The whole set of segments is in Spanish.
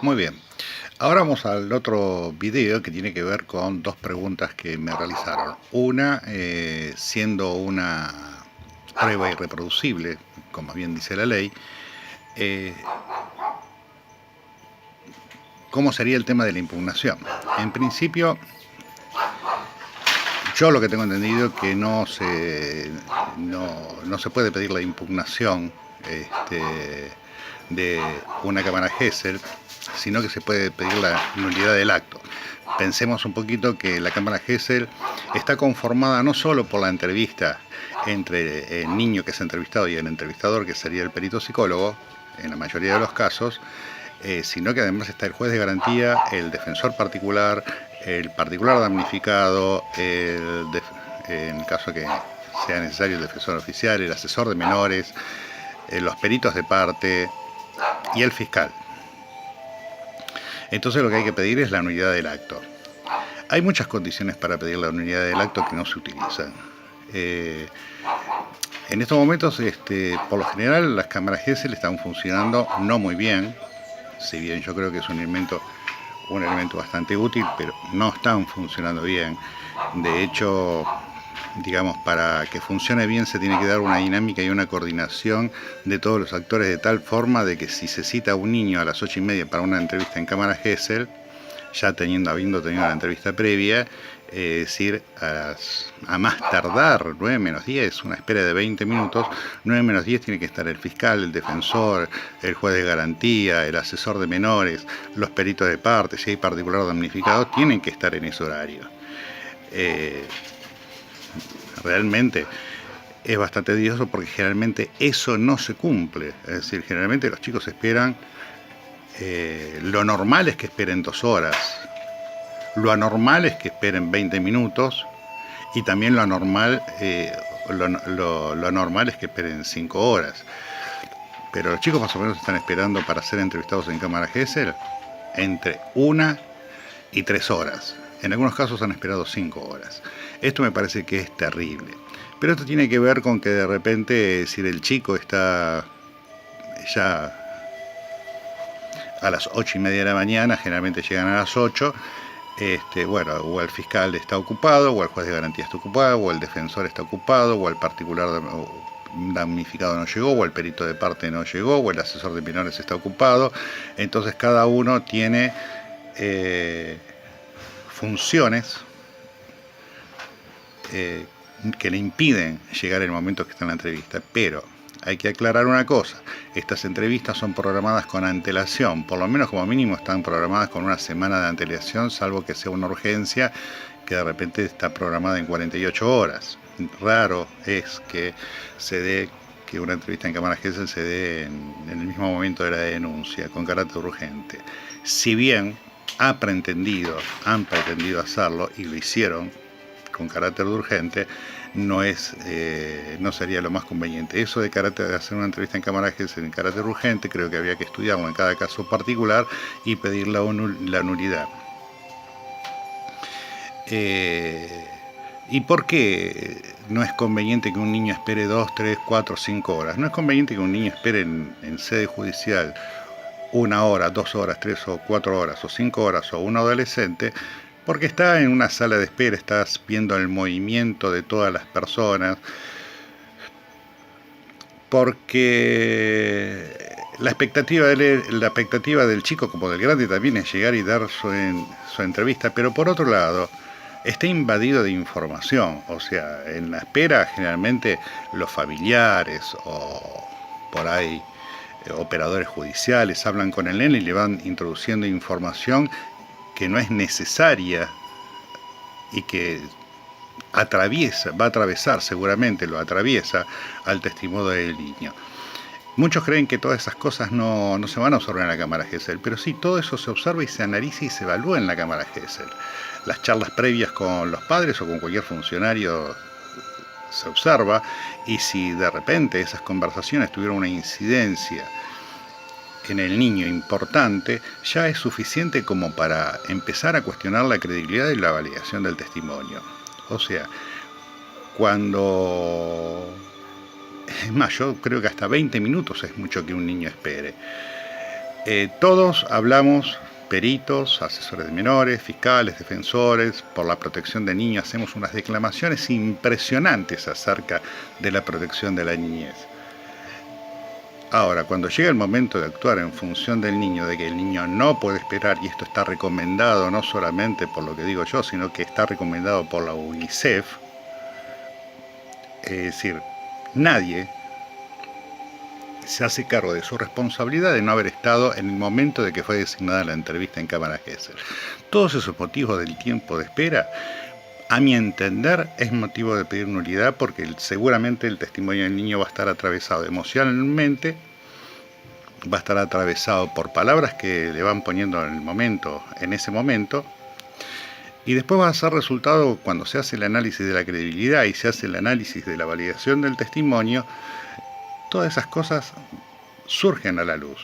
Muy bien. Ahora vamos al otro video que tiene que ver con dos preguntas que me realizaron. Una, siendo una prueba irreproducible, como bien dice la ley, eh, ¿cómo sería el tema de la impugnación? En principio, yo lo que tengo entendido es que no se puede pedir la impugnación de una cámara Gesell, sino que se puede pedir la nulidad del acto. Pensemos un poquito que la cámara Gesell está conformada no solo por la entrevista entre el niño que es entrevistado y el entrevistador, que sería el perito psicólogo, en la mayoría de los casos, sino que además está el juez de garantía, el defensor particular, el particular damnificado, en el caso que sea necesario el defensor oficial, el asesor de menores, los peritos de parte y el fiscal. Entonces lo que hay que pedir es la nulidad del acto. Hay muchas condiciones para pedir la nulidad del acto que no se utilizan. En estos momentos, por lo general, las cámaras Gesell están funcionando no muy bien, si bien yo creo que es un elemento bastante útil, pero no están funcionando bien. De hecho, digamos, para que funcione bien se tiene que dar una dinámica y una coordinación de todos los actores de tal forma de que si se cita a un niño a las 8:30 para una entrevista en cámara Gesell, ya habiendo tenido la entrevista previa, es decir, a más tardar 9 menos 10, una espera de 20 minutos, 9 menos 10 tiene que estar el fiscal, el defensor, el juez de garantía, el asesor de menores, los peritos de parte, si hay particular damnificado, tienen que estar en ese horario. Realmente es bastante tedioso porque generalmente eso no se cumple, es decir, generalmente los chicos esperan, lo normal es que esperen 2 horas, lo anormal es que esperen 20 minutos y también lo anormal, lo anormal es que esperen 5 horas. Pero los chicos más o menos están esperando para ser entrevistados en cámara Gesell entre 1 y 3 horas. En algunos casos han esperado 5 horas. Esto me parece que es terrible. Pero esto tiene que ver con que de repente, si el chico está ya a las 8:30 de la mañana, generalmente llegan a las 8, bueno, o el fiscal está ocupado, o el juez de garantía está ocupado, o el defensor está ocupado, o el particular damnificado no llegó, o el perito de parte no llegó, o el asesor de menores está ocupado. Entonces cada uno tiene funciones que le impiden llegar el momento que está en la entrevista. Pero hay que aclarar una cosa: estas entrevistas son programadas con antelación, por lo menos como mínimo están programadas con una semana de antelación, salvo que sea una urgencia que de repente está programada en 48 horas. Raro es que se dé, que una entrevista en cámara Gesell se dé en el mismo momento de la denuncia, con carácter urgente. Si bien han pretendido hacerlo y lo hicieron con carácter urgente, no sería lo más conveniente. Eso de hacer una entrevista en cámara Gesell en carácter urgente, creo que había que estudiarlo en cada caso particular y pedir la nulidad. ¿Y por qué no es conveniente que un niño espere 2, 3, 4, 5 horas? No es conveniente que un niño espere en sede judicial 1 hora, 2 horas, 3 o 4 horas o 5 horas, o un adolescente, porque está en una sala de espera, estás viendo el movimiento de todas las personas, porque la expectativa del chico como del grande también es llegar y dar su entrevista, pero por otro lado está invadido de información. O sea, en la espera generalmente los familiares o por ahí operadores judiciales hablan con el nene y le van introduciendo información que no es necesaria y que va a atravesar, seguramente lo atraviesa al testimonio del niño. Muchos creen que todas esas cosas no se van a observar en la cámara Gesell, pero sí, todo eso se observa y se analiza y se evalúa en la cámara Gesell. Las charlas previas con los padres o con cualquier funcionario se observa, y si de repente esas conversaciones tuvieron una incidencia en el niño importante, ya es suficiente como para empezar a cuestionar la credibilidad y la validación del testimonio. O sea, es más, yo creo que hasta 20 minutos es mucho que un niño espere. Todos hablamos, peritos, asesores de menores, fiscales, defensores, por la protección de niños, hacemos unas declamaciones impresionantes acerca de la protección de la niñez. Ahora, cuando llega el momento de actuar en función del niño, de que el niño no puede esperar, y esto está recomendado no solamente por lo que digo yo, sino que está recomendado por la UNICEF, es decir, nadie se hace cargo de su responsabilidad de no haber estado en el momento de que fue designada la entrevista en cámara Gesell. Todos esos motivos del tiempo de espera, a mi entender, es motivo de pedir nulidad, porque seguramente el testimonio del niño va a estar atravesado emocionalmente, va a estar atravesado por palabras que le van poniendo en ese momento, y después va a ser resultado, cuando se hace el análisis de la credibilidad y se hace el análisis de la validación del testimonio, todas esas cosas surgen a la luz.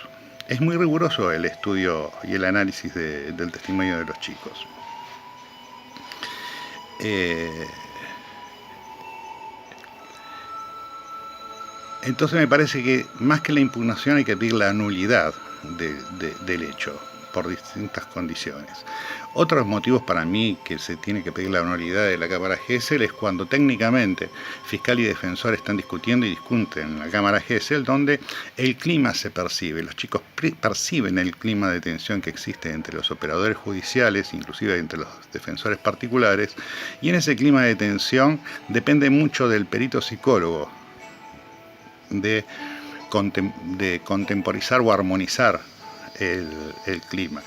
Es muy riguroso el estudio y el análisis del testimonio de los chicos. Entonces me parece que más que la impugnación hay que pedir la nulidad del hecho por distintas condiciones. Otros motivos para mí que se tiene que pedir la nulidad de la Cámara Gesell es cuando técnicamente fiscal y defensor están discutiendo y discuten en la Cámara Gesell, donde el clima se percibe, los chicos perciben el clima de tensión que existe entre los operadores judiciales, inclusive entre los defensores particulares, y en ese clima de tensión depende mucho del perito psicólogo de contemporizar o armonizar el clima.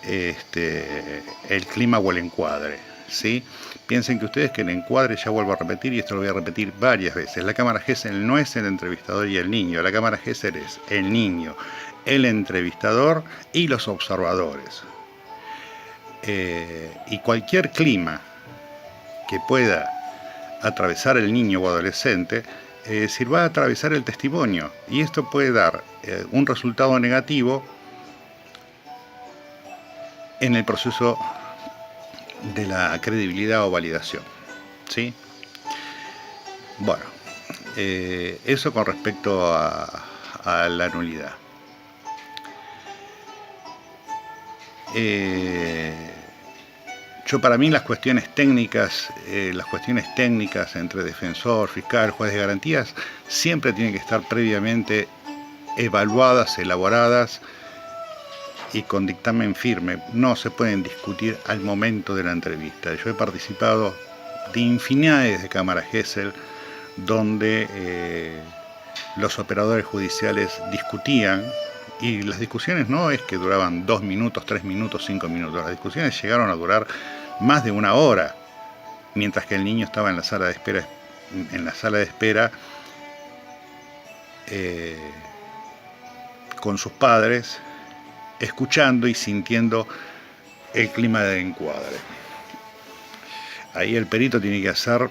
El clima o el encuadre, ¿sí? Piensen que ustedes que el encuadre, ya vuelvo a repetir, y esto lo voy a repetir varias veces, la Cámara Gesell no es el entrevistador y el niño, la Cámara Gesell es el niño, el entrevistador y los observadores. Y cualquier clima que pueda atravesar el niño o adolescente, va a atravesar el testimonio, y esto puede dar un resultado negativo en el proceso de la credibilidad o validación, ¿sí? Bueno, eso con respecto a la nulidad. Para mí las cuestiones técnicas entre defensor, fiscal, juez de garantías, siempre tienen que estar previamente evaluadas, elaboradas y con dictamen firme. No se pueden discutir al momento de la entrevista. Yo he participado de infinidades de cámaras Gesell donde los operadores judiciales discutían, y las discusiones no es que duraban 2 minutos, 3 minutos, 5 minutos, las discusiones llegaron a durar más de 1 hora, mientras que el niño estaba en la sala de espera, con sus padres, escuchando y sintiendo el clima de encuadre. Ahí el perito tiene que hacer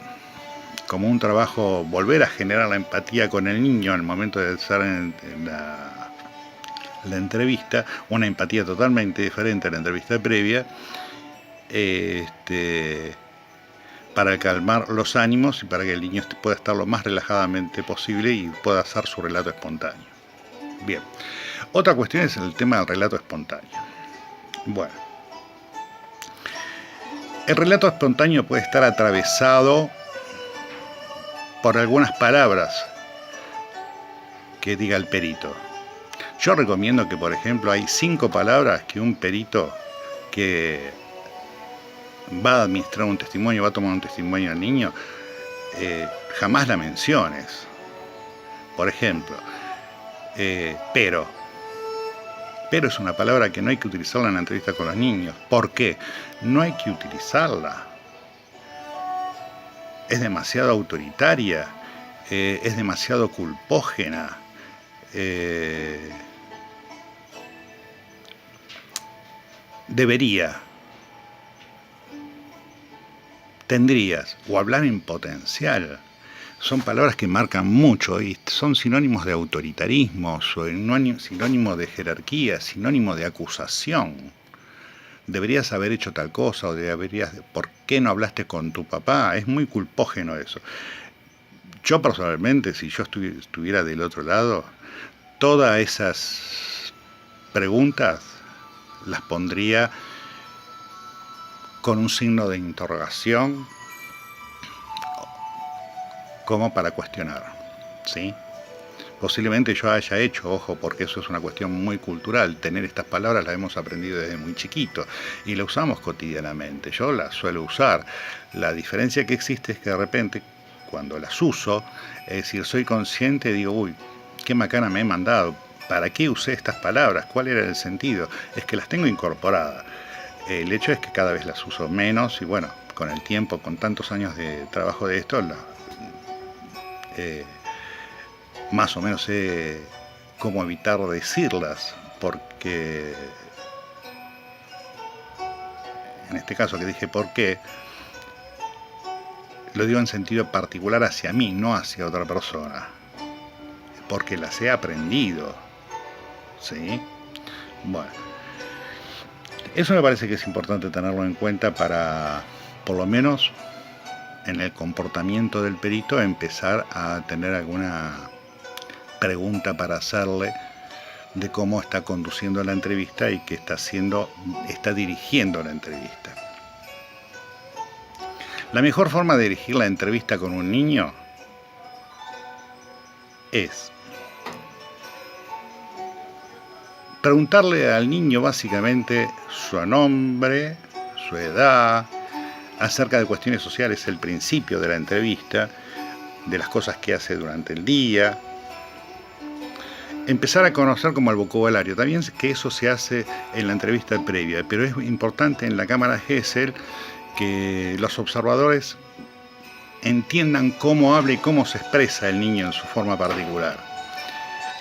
como un trabajo, volver a generar la empatía con el niño en el momento de estar en la entrevista, una empatía totalmente diferente a la entrevista previa, para calmar los ánimos y para que el niño pueda estar lo más relajadamente posible y pueda hacer su relato espontáneo. Bien, otra cuestión es el tema del relato espontáneo. Bueno, el relato espontáneo puede estar atravesado por algunas palabras que diga el perito. Yo recomiendo que, por ejemplo, hay 5 palabras que un perito que va a administrar un testimonio, va a tomar un testimonio al niño, jamás la menciones. Por ejemplo, pero es una palabra que no hay que utilizarla en la entrevista con los niños. ¿Por qué? No hay que utilizarla. Es demasiado autoritaria, es demasiado culpógena. Tendrías, o hablar en potencial. Son palabras que marcan mucho y son sinónimos de autoritarismo, sinónimo de jerarquía, sinónimo de acusación. Deberías haber hecho tal cosa, o ¿por qué no hablaste con tu papá? Es muy culpógeno eso. Yo personalmente, si yo estuviera del otro lado, todas esas preguntas las pondría con un signo de interrogación, como para cuestionar, ¿sí? Posiblemente yo haya hecho, ojo, porque eso es una cuestión muy cultural, tener estas palabras las hemos aprendido desde muy chiquito y las usamos cotidianamente, yo las suelo usar. La diferencia que existe es que de repente, cuando las uso, es decir, soy consciente y digo, uy, qué macana me he mandado, ¿para qué usé estas palabras? ¿Cuál era el sentido? Es que las tengo incorporadas. El hecho es que cada vez las uso menos y bueno, con el tiempo, con tantos años de trabajo de esto, más o menos sé cómo evitar decirlas, porque en este caso que dije por qué, lo digo en sentido particular hacia mí, no hacia otra persona, porque las he aprendido, ¿sí? Bueno, eso me parece que es importante tenerlo en cuenta para, por lo menos en el comportamiento del perito, empezar a tener alguna pregunta para hacerle de cómo está conduciendo la entrevista y qué está dirigiendo la entrevista. La mejor forma de dirigir la entrevista con un niño es preguntarle al niño básicamente su nombre, su edad, acerca de cuestiones sociales, el principio de la entrevista, de las cosas que hace durante el día. Empezar a conocer como el vocabulario, también que eso se hace en la entrevista previa, pero es importante en la cámara Gesell que los observadores entiendan cómo habla y cómo se expresa el niño en su forma particular.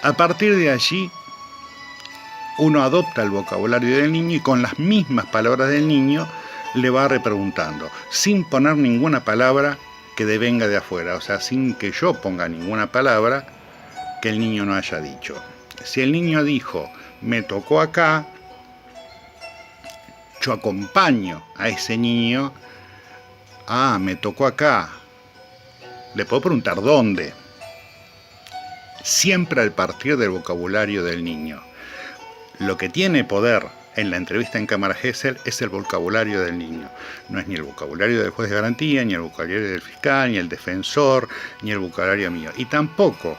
A partir de allí, uno adopta el vocabulario del niño y con las mismas palabras del niño le va repreguntando, sin poner ninguna palabra que devenga de afuera, o sea, sin que yo ponga ninguna palabra que el niño no haya dicho. Si el niño dijo, me tocó acá, yo acompaño a ese niño, me tocó acá. Le puedo preguntar dónde. Siempre al partir del vocabulario del niño. Lo que tiene poder en la entrevista en cámara Gesell es el vocabulario del niño. No es ni el vocabulario del juez de garantía, ni el vocabulario del fiscal, ni el defensor, ni el vocabulario mío. Y tampoco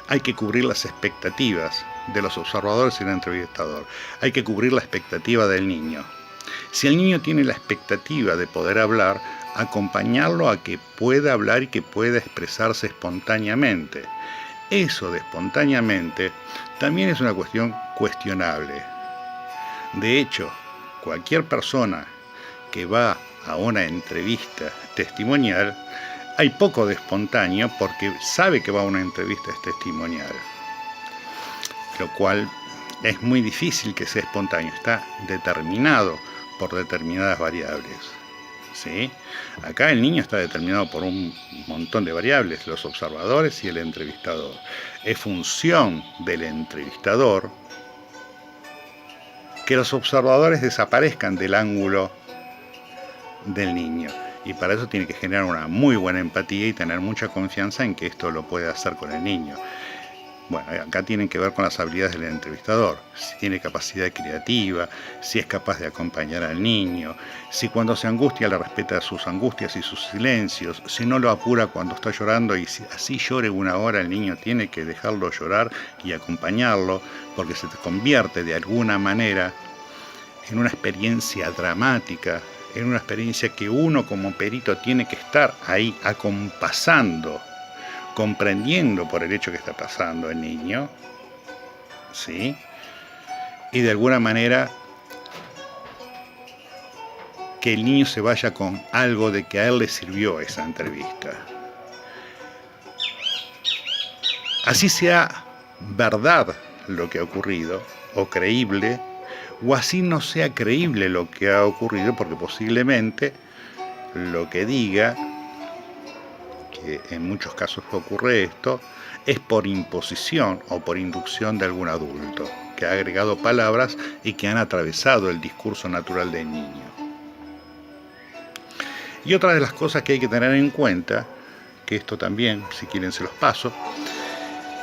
hay que cubrir las expectativas de los observadores y el entrevistador. Hay que cubrir la expectativa del niño. Si el niño tiene la expectativa de poder hablar, acompañarlo a que pueda hablar y que pueda expresarse espontáneamente. Eso de espontáneamente también es una cuestión cuestionable. De hecho, cualquier persona que va a una entrevista testimonial, hay poco de espontáneo porque sabe que va a una entrevista testimonial, lo cual es muy difícil que sea espontáneo, está determinado por determinadas variables, ¿sí? Acá el niño está determinado por un montón de variables, los observadores y el entrevistador. Es función del entrevistador que los observadores desaparezcan del ángulo del niño. Y para eso tiene que generar una muy buena empatía y tener mucha confianza en que esto lo puede hacer con el niño. Bueno, acá tienen que ver con las habilidades del entrevistador, si tiene capacidad creativa, si es capaz de acompañar al niño, si cuando se angustia le respeta sus angustias y sus silencios, si no lo apura cuando está llorando y si así llore una hora el niño tiene que dejarlo llorar y acompañarlo porque se convierte de alguna manera en una experiencia dramática, en una experiencia que uno como perito tiene que estar ahí acompasando, comprendiendo por el hecho que está pasando el niño, ¿sí? Y de alguna manera que el niño se vaya con algo de que a él le sirvió esa entrevista. Así sea verdad lo que ha ocurrido, o creíble, o así no sea creíble lo que ha ocurrido, porque posiblemente lo que diga, que en muchos casos ocurre esto, es por imposición o por inducción de algún adulto, que ha agregado palabras y que han atravesado el discurso natural del niño. Y otra de las cosas que hay que tener en cuenta, que esto también, si quieren se los paso,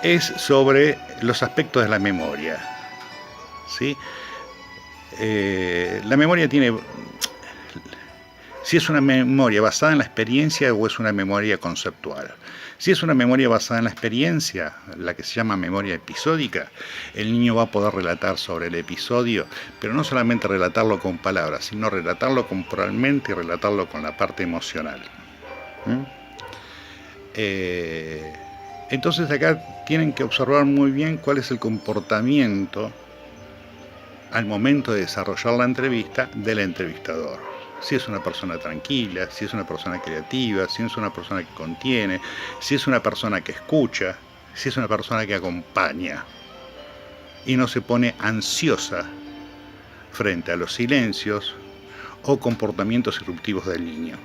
es sobre los aspectos de la memoria. ¿sí? La memoria tiene, si es una memoria basada en la experiencia o es una memoria conceptual. Si es una memoria basada en la experiencia, la que se llama memoria episódica, el niño va a poder relatar sobre el episodio, pero no solamente relatarlo con palabras, sino relatarlo corporalmente y relatarlo con la parte emocional. Entonces acá tienen que observar muy bien cuál es el comportamiento al momento de desarrollar la entrevista del entrevistador. Si es una persona tranquila, si es una persona creativa, si es una persona que contiene, si es una persona que escucha, si es una persona que acompaña y no se pone ansiosa frente a los silencios o comportamientos irruptivos del niño.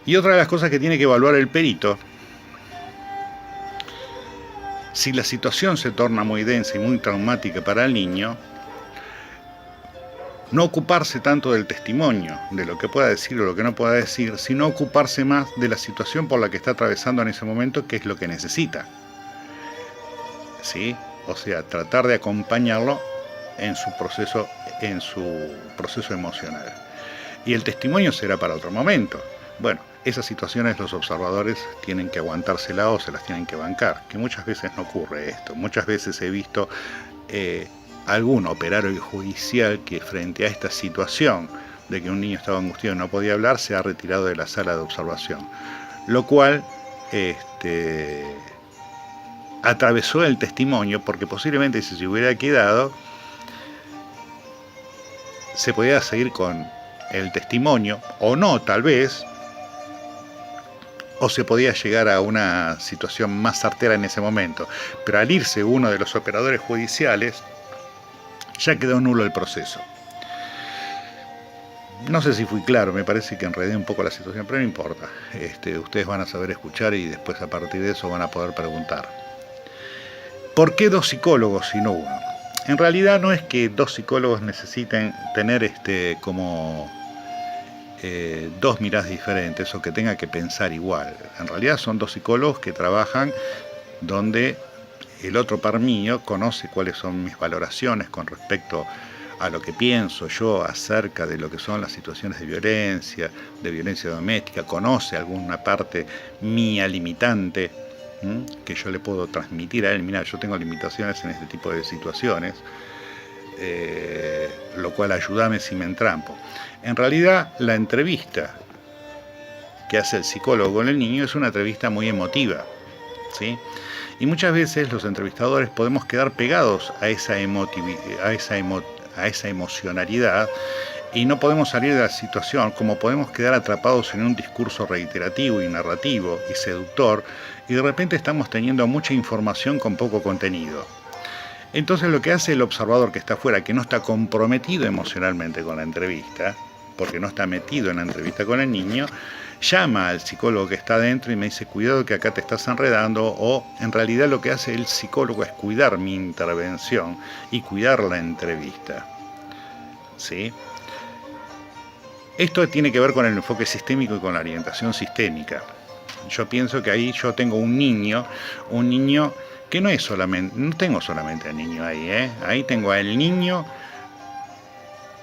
Y otra de las cosas que tiene que evaluar el perito, si la situación se torna muy densa y muy traumática para el niño, no ocuparse tanto del testimonio, de lo que pueda decir o lo que no pueda decir, sino ocuparse más de la situación por la que está atravesando en ese momento, que es lo que necesita. ¿Sí? O sea, tratar de acompañarlo en su proceso emocional. Y el testimonio será para otro momento. Bueno, esas situaciones los observadores tienen que aguantársela o se las tienen que bancar, que muchas veces no ocurre esto. Muchas veces he visto algún operario judicial que frente a esta situación de que un niño estaba angustiado y no podía hablar, se ha retirado de la sala de observación, lo cual atravesó el testimonio, porque posiblemente si se hubiera quedado se podía seguir con el testimonio o no, tal vez, o se podía llegar a una situación más certera en ese momento, pero al irse uno de los operadores judiciales ya quedó nulo el proceso. No sé si fui claro, me parece que enredé un poco la situación, pero no importa. Ustedes van a saber escuchar y después a partir de eso van a poder preguntar. ¿Por qué 2 psicólogos y no uno? En realidad no es que 2 psicólogos necesiten tener como 2 miradas diferentes o que tenga que pensar igual. En realidad son 2 psicólogos que trabajan donde el otro par mío conoce cuáles son mis valoraciones con respecto a lo que pienso yo acerca de lo que son las situaciones de violencia doméstica, conoce alguna parte mía limitante que yo le puedo transmitir a él. Mira, yo tengo limitaciones en este tipo de situaciones, lo cual ayúdame si me entrampo. En realidad, la entrevista que hace el psicólogo con el niño es una entrevista muy emotiva, ¿sí? Y muchas veces los entrevistadores podemos quedar pegados a esa emocionalidad y no podemos salir de la situación, como podemos quedar atrapados en un discurso reiterativo y narrativo y seductor, y de repente estamos teniendo mucha información con poco contenido. Entonces lo que hace el observador que está afuera, que no está comprometido emocionalmente con la entrevista, porque no está metido en la entrevista con el niño, llama al psicólogo que está adentro y me dice: cuidado que acá te estás enredando, o en realidad lo que hace el psicólogo es cuidar mi intervención y cuidar la entrevista. ¿Sí? Esto tiene que ver con el enfoque sistémico y con la orientación sistémica. Yo pienso que ahí yo tengo un niño que no tengo solamente al niño ahí, ahí tengo al niño.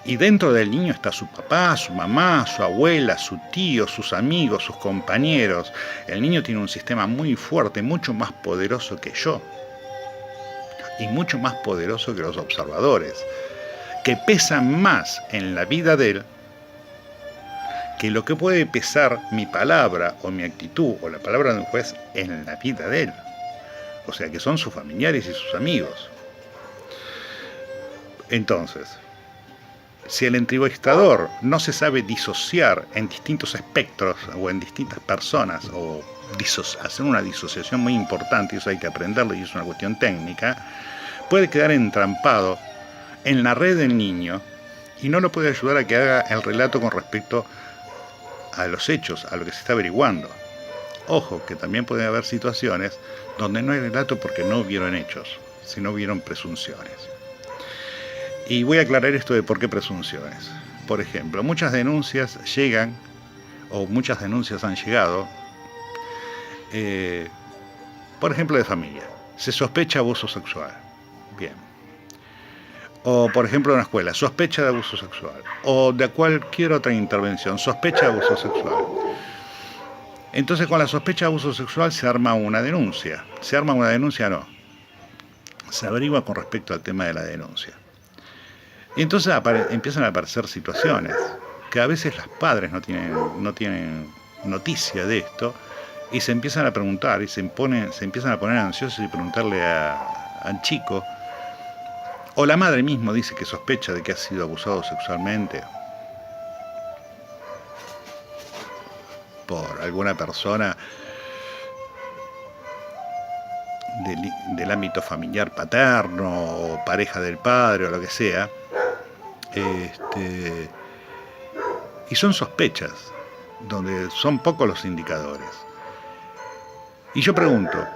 Y dentro del niño está su papá, su mamá, su abuela, su tío, sus amigos, sus compañeros. El niño tiene un sistema muy fuerte, mucho más poderoso que yo. Y mucho más poderoso que los observadores, que pesan más en la vida de él que lo que puede pesar mi palabra o mi actitud o la palabra de un juez en la vida de él. O sea, que son sus familiares y sus amigos. Entonces, si el entrevistador no se sabe disociar en distintos espectros o en distintas personas, o hacer una disociación muy importante, y eso hay que aprenderlo y es una cuestión técnica, puede quedar entrampado en la red del niño y no lo puede ayudar a que haga el relato con respecto a los hechos, a lo que se está averiguando. Ojo, que también puede haber situaciones donde no hay relato porque no hubieron hechos, sino hubieron presunciones. Y voy a aclarar esto de por qué presunciones. Por ejemplo, muchas denuncias llegan, o muchas denuncias han llegado, por ejemplo, de familia. Se sospecha abuso sexual. Bien. O, por ejemplo, en una escuela, sospecha de abuso sexual. O de cualquier otra intervención, sospecha de abuso sexual. Entonces, con la sospecha de abuso sexual se arma una denuncia. ¿Se arma una denuncia? No. Se averigua con respecto al tema de la denuncia. Y entonces empiezan a aparecer situaciones que a veces los padres no tienen noticia de esto y se empiezan a preguntar y se empiezan a poner ansiosos y preguntarle al chico, o la madre mismo dice que sospecha de que ha sido abusado sexualmente por alguna persona del ámbito familiar paterno o pareja del padre o lo que sea. Y son sospechas, donde son pocos los indicadores. Y yo pregunto,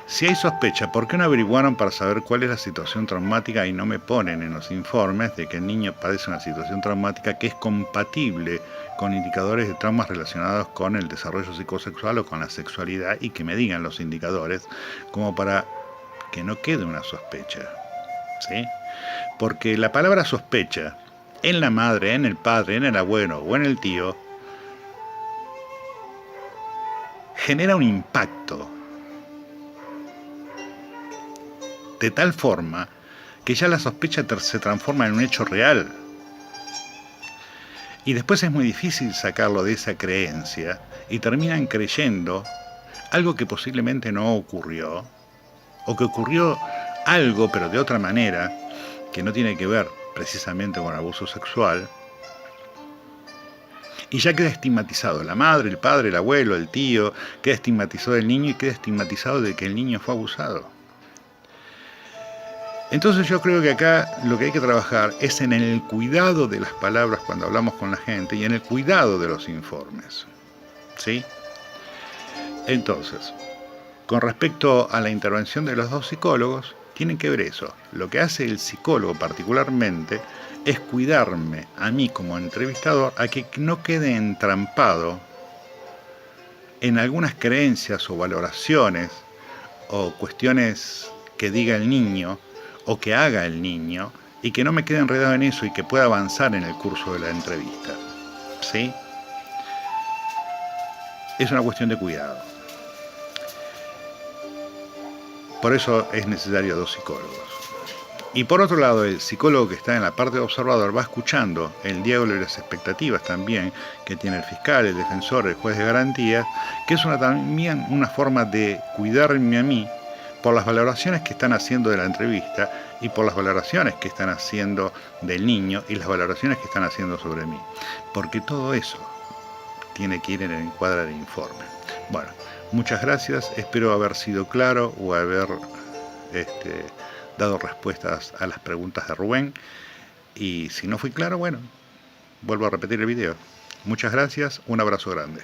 si hay sospecha, ¿por qué no averiguaron para saber cuál es la situación traumática y no me ponen en los informes de que el niño padece una situación traumática que es compatible con indicadores de traumas relacionados con el desarrollo psicosexual o con la sexualidad y que me digan los indicadores como para que no quede una sospecha? ¿Sí? Porque la palabra sospecha en la madre, en el padre, en el abuelo o en el tío genera un impacto de tal forma que ya la sospecha se transforma en un hecho real. Y después es muy difícil sacarlo de esa creencia y terminan creyendo algo que posiblemente no ocurrió, o que ocurrió algo pero de otra manera, que no tiene que ver precisamente con abuso sexual, y ya queda estigmatizado la madre, el padre, el abuelo, el tío, queda estigmatizado el niño y queda estigmatizado de que el niño fue abusado. Entonces yo creo que acá lo que hay que trabajar es en el cuidado de las palabras cuando hablamos con la gente y en el cuidado de los informes. ¿Sí? Entonces, con respecto a la intervención de los dos psicólogos, tienen que ver eso. Lo que hace el psicólogo particularmente es cuidarme a mí como entrevistador a que no quede entrampado en algunas creencias o valoraciones o cuestiones que diga el niño o que haga el niño y que no me quede enredado en eso y que pueda avanzar en el curso de la entrevista. ¿Sí? Es una cuestión de cuidado. Por eso es necesario dos psicólogos. Y por otro lado, el psicólogo que está en la parte de observador va escuchando el diálogo y las expectativas también que tiene el fiscal, el defensor, el juez de garantías, que es también una forma de cuidarme a mí por las valoraciones que están haciendo de la entrevista y por las valoraciones que están haciendo del niño y las valoraciones que están haciendo sobre mí. Porque todo eso tiene que ir en el encuadre del informe. Bueno, muchas gracias, espero haber sido claro o haber dado respuestas a las preguntas de Rubén. Y si no fui claro, bueno, vuelvo a repetir el video. Muchas gracias, un abrazo grande.